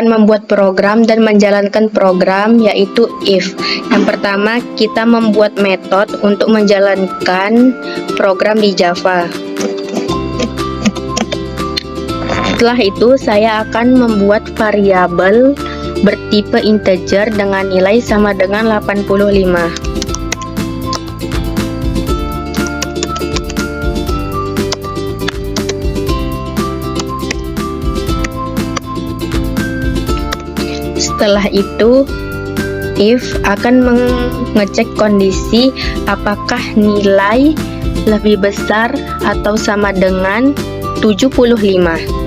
akan membuat program dan menjalankan program, yaitu if. Yang pertama, kita membuat metode untuk menjalankan program di Java. Setelah itu, saya akan membuat variabel bertipe integer dengan nilai sama dengan 85. Setelah itu, if akan mengecek kondisi apakah nilai lebih besar atau sama dengan 75.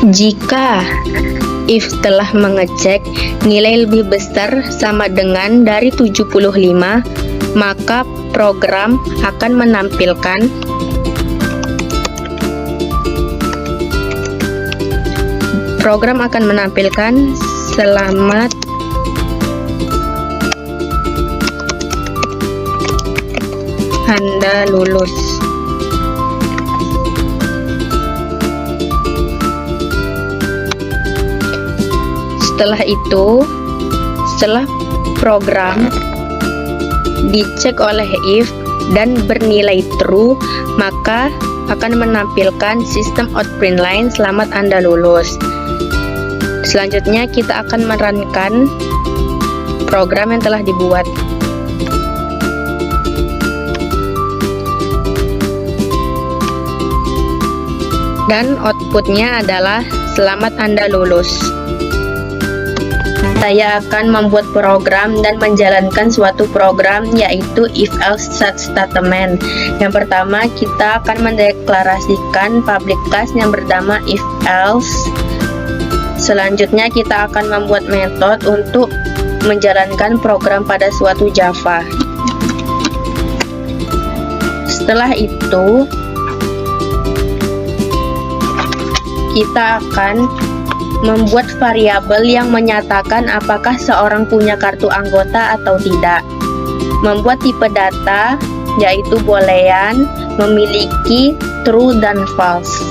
Jika if telah mengecek nilai lebih besar sama dengan dari 75, maka program akan menampilkan selamat Anda lulus. Setelah itu, setelah program dicek oleh if dan bernilai true, maka akan menampilkan sistem out print line selamat Anda lulus. Selanjutnya kita akan merunkan program yang telah dibuat. Dan outputnya adalah selamat Anda lulus. Saya akan membuat program dan menjalankan suatu program, yaitu if-else statement. Yang pertama, kita akan mendeklarasikan public class yang bernama if-else. Selanjutnya, kita akan membuat metode untuk menjalankan program pada suatu Java. Setelah itu, kita akan membuat variabel yang menyatakan apakah seorang punya kartu anggota atau tidak. Membuat tipe data, yaitu boolean, memiliki true dan false.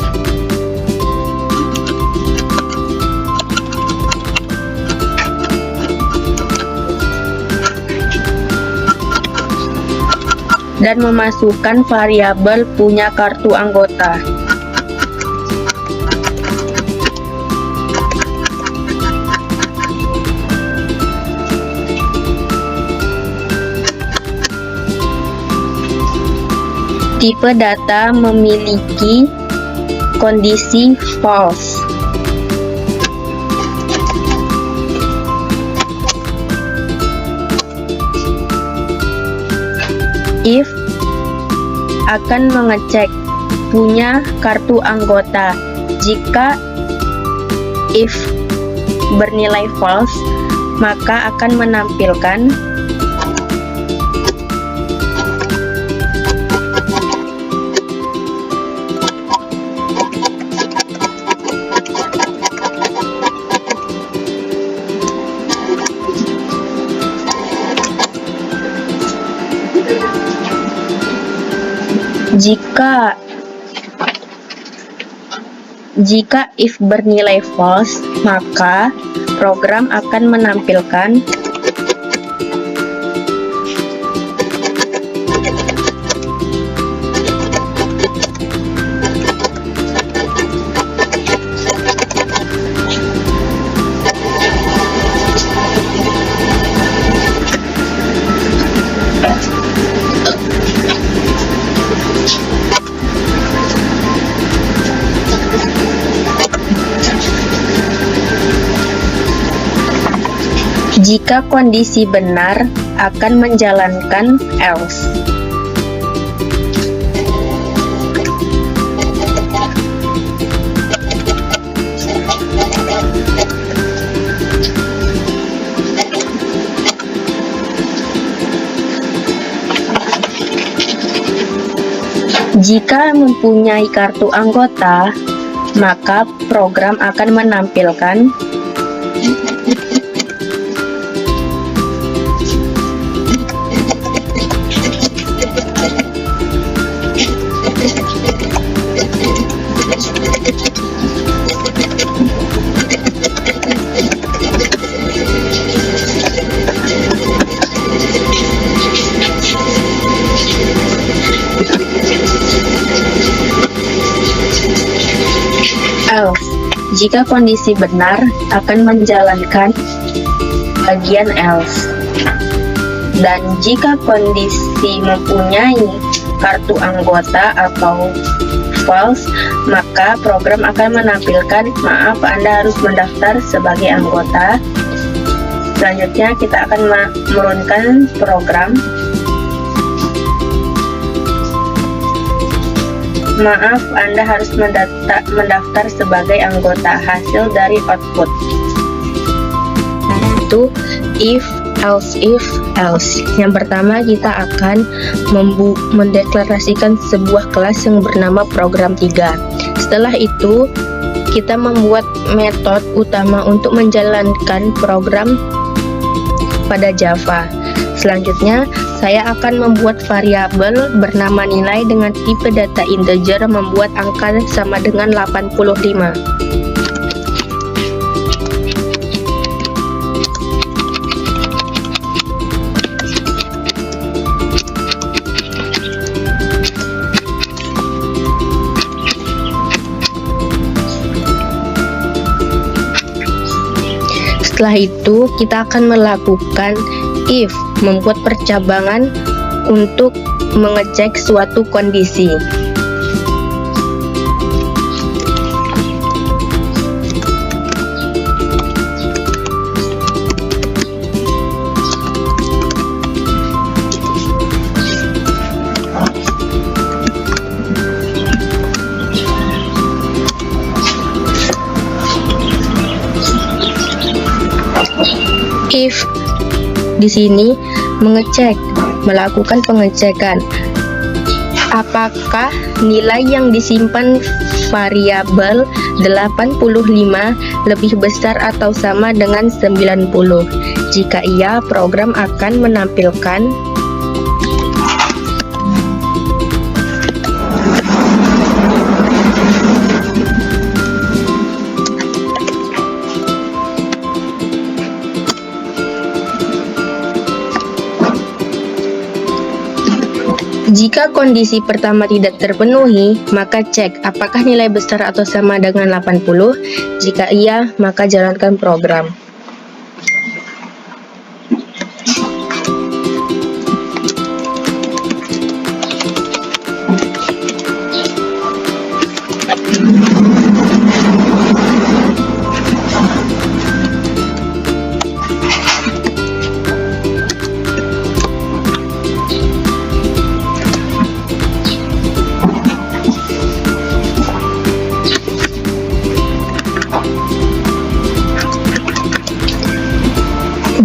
Dan memasukkan variabel punya kartu anggota. Tipe data memiliki kondisi false. If akan mengecek punya kartu anggota. Jika if bernilai false, maka akan menampilkan Jika if bernilai false, maka program akan menampilkan jika kondisi benar akan menjalankan else. Jika mempunyai kartu anggota, maka program akan menampilkan else. Jika kondisi benar, akan menjalankan bagian else. Dan jika kondisi mempunyai kartu anggota atau false, maka program akan menampilkan maaf, Anda harus mendaftar sebagai anggota. Selanjutnya kita akan menurunkan program. Maaf, Anda harus mendaftar sebagai anggota. Hasil dari output itu if, else, if, else. Yang pertama, kita akan mendeklarasikan sebuah kelas yang bernama program 3. Setelah itu, kita membuat metode utama untuk menjalankan program pada Java. Selanjutnya, saya akan membuat variabel bernama nilai dengan tipe data integer membuat angka sama dengan 85. Setelah itu, kita akan melakukan if, membuat percabangan untuk mengecek suatu kondisi. If di sini melakukan pengecekan apakah nilai yang disimpan variabel 85 lebih besar atau sama dengan 90. Jika iya, program akan menampilkan jika kondisi pertama tidak terpenuhi, maka cek apakah nilai besar atau sama dengan 80. Jika iya, maka jalankan program.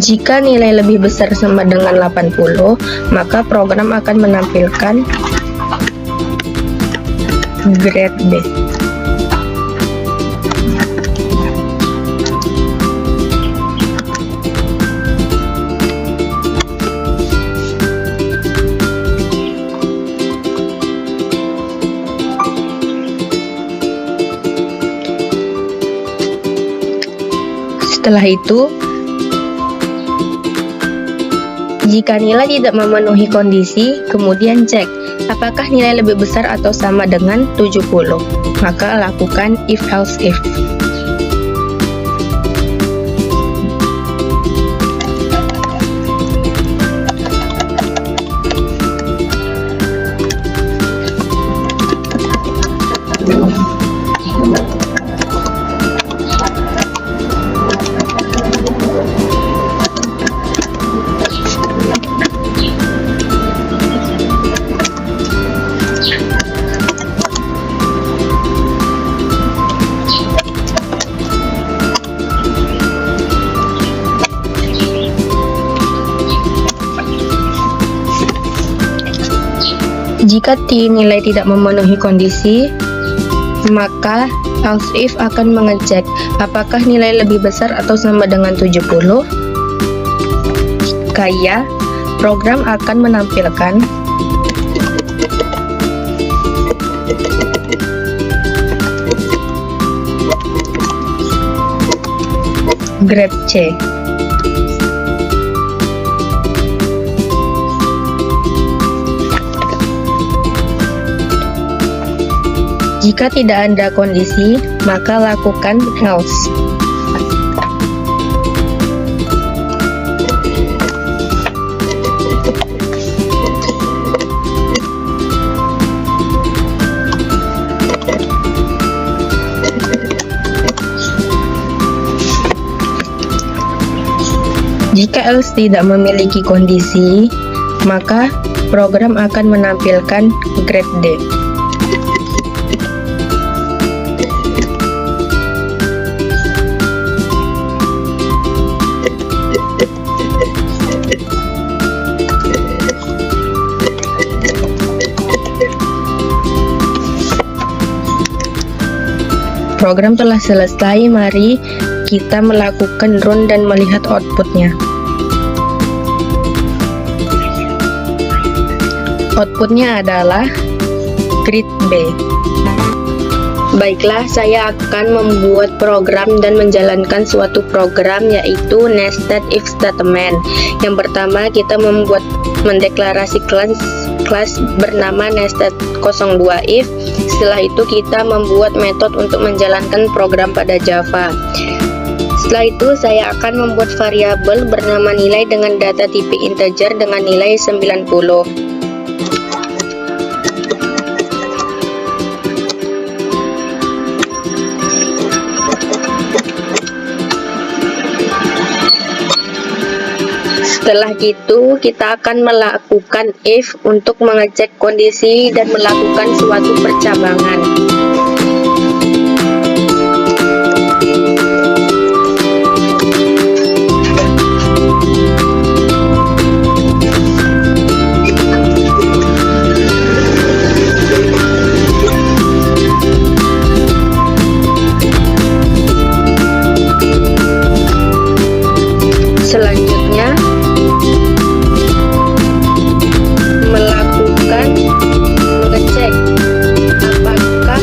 Jika nilai lebih besar sama dengan 80, maka program akan menampilkan grade B. Setelah itu, jika nilai tidak memenuhi kondisi, kemudian cek apakah nilai lebih besar atau sama dengan 70. Maka lakukan if else if. Jika nilai tidak memenuhi kondisi, maka else if akan mengecek apakah nilai lebih besar atau sama dengan 70. Jika ya, program akan menampilkan grade C. Jika tidak ada kondisi, maka lakukan else. Jika else tidak memiliki kondisi, maka program akan menampilkan grade D. Program telah selesai, mari kita melakukan run dan melihat outputnya. Outputnya adalah grade B. Baiklah, saya akan membuat program dan menjalankan suatu program, yaitu nested if statement. Yang pertama, kita mendeklarasi kelas bernama nested02 if. Setelah itu kita membuat metode untuk menjalankan program pada Java. Setelah itu saya akan membuat variabel bernama nilai dengan data tipe integer dengan nilai 90. Setelah itu, kita akan melakukan if untuk mengecek kondisi dan melakukan suatu percabangan. Selanjutnya, mengecek apakah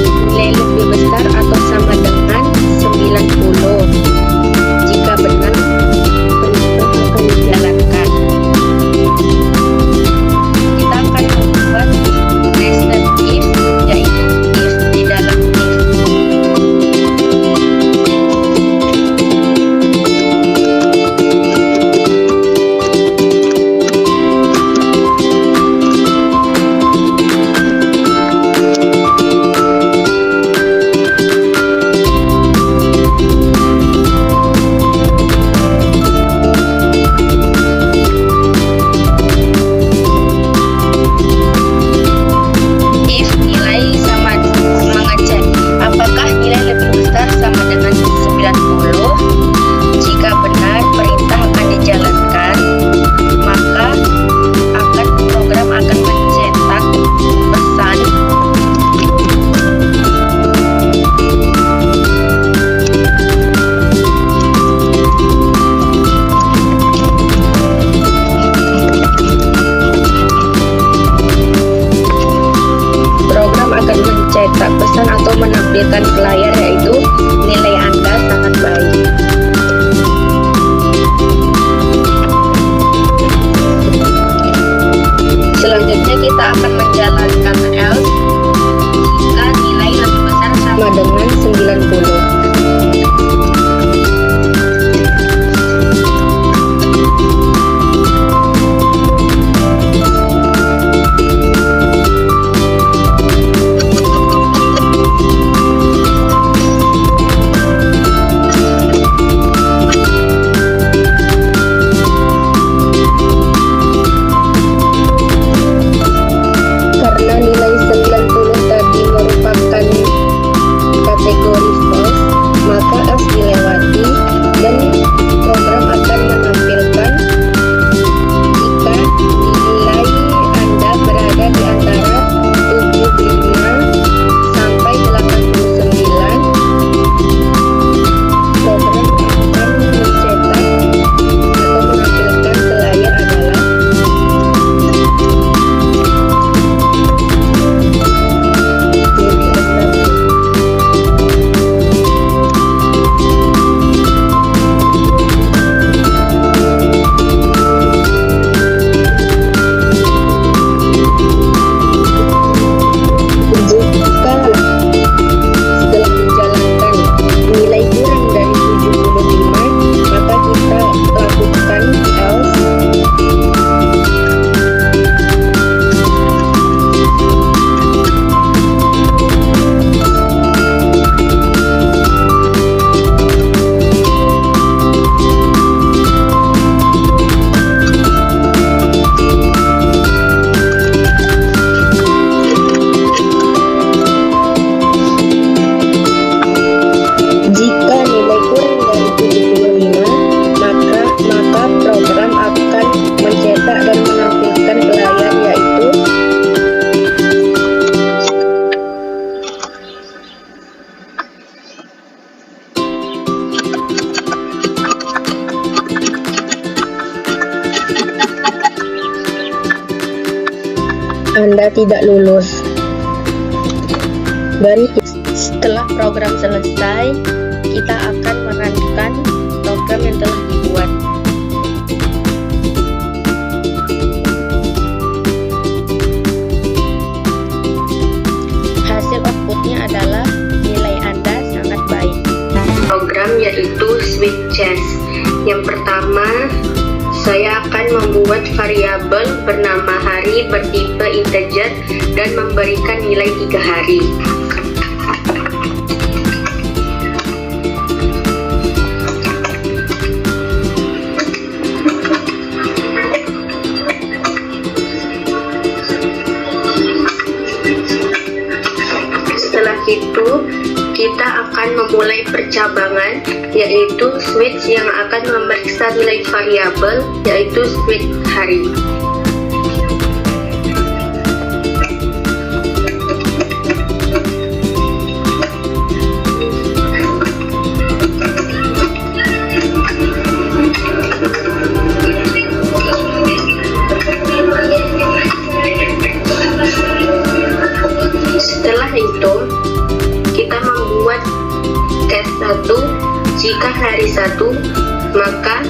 Anda tidak lulus. Dan setelah program selesai, kita akan melanjutkan program yang telah dibuat. Hasil outputnya adalah nilai Anda sangat baik. Program yaitu switch chess. Yang pertama, saya akan membuat variabel bernama hari bertipe integer dan memberikan nilai 3 hari. Setelah itu, kita akan memulai percabangan, yaitu switch yang akan memeriksa nilai variabel, yaitu switch hari. Setelah itu, kita membuat case 1. Jika hari 1, maka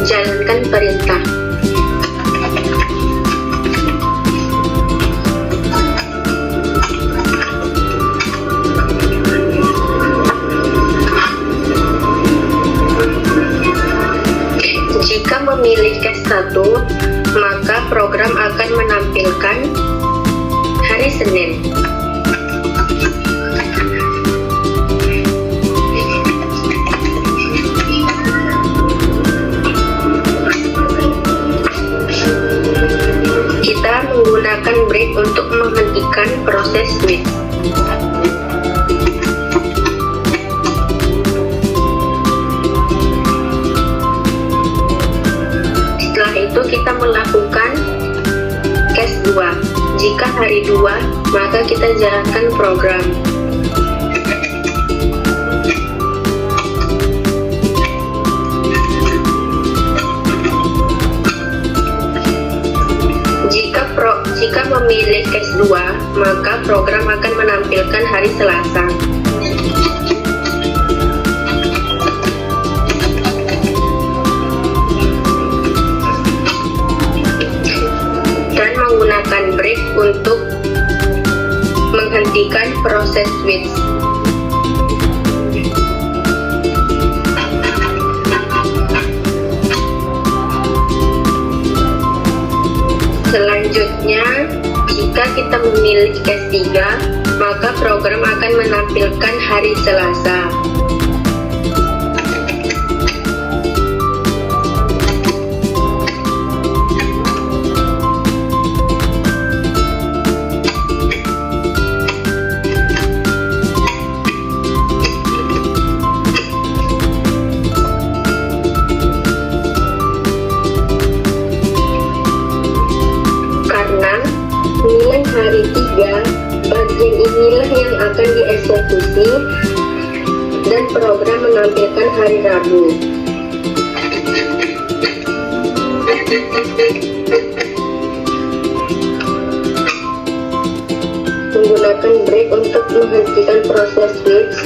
jalankan perintah. Jika memilih case 1, maka program akan menampilkan hari Senin. Kita menggunakan break untuk menghentikan proses switch. Setelah itu kita melakukan case 2. Jika hari 2, maka kita jalankan program. Jika memilih case 2, maka program akan menampilkan hari Selasa. Dan menggunakan break untuk menghentikan proses switch. Selanjutnya, jika kita memilih case 3, maka program akan menampilkan hari Selasa. Nilai hari 3, bagian inilah yang akan dieksekusi dan program menampilkan hari Rabu. Menggunakan break untuk menghentikan proses switch.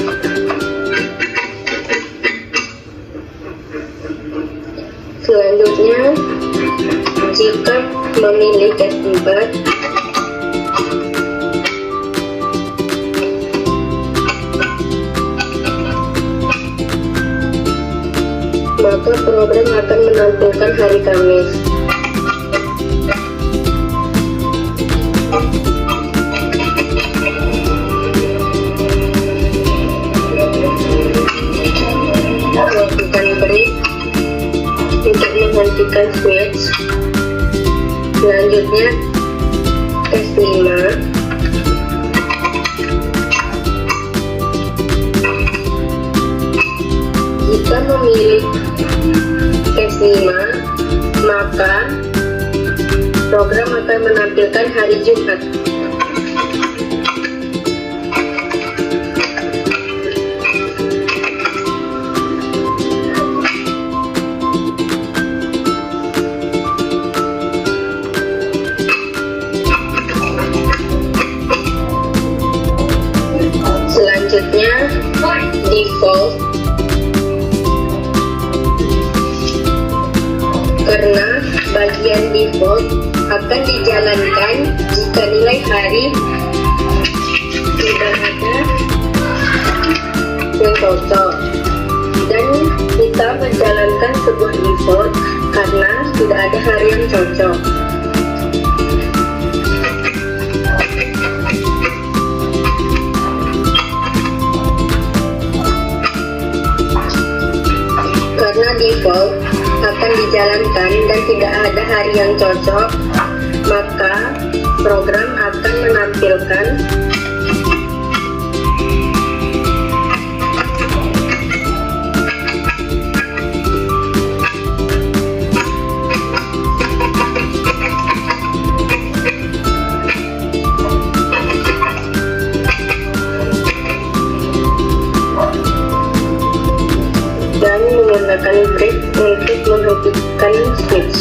Selanjutnya, jika memilih case 4, maka program akan menampilkan hari Kamis. Lakukan break untuk menghentikan switch. Selanjutnya, case 5. Jika memilih case 5, maka program akan menampilkan hari Jumat. karena bagian default akan dijalankan jika nilai hari tidak ada yang cocok, dan kita menjalankan sebuah default karena tidak ada hari yang cocok. Karena default akan dijalankan dan tidak ada hari yang cocok, maka program akan menampilkan dan menggunakan break untuk menghentikan switch.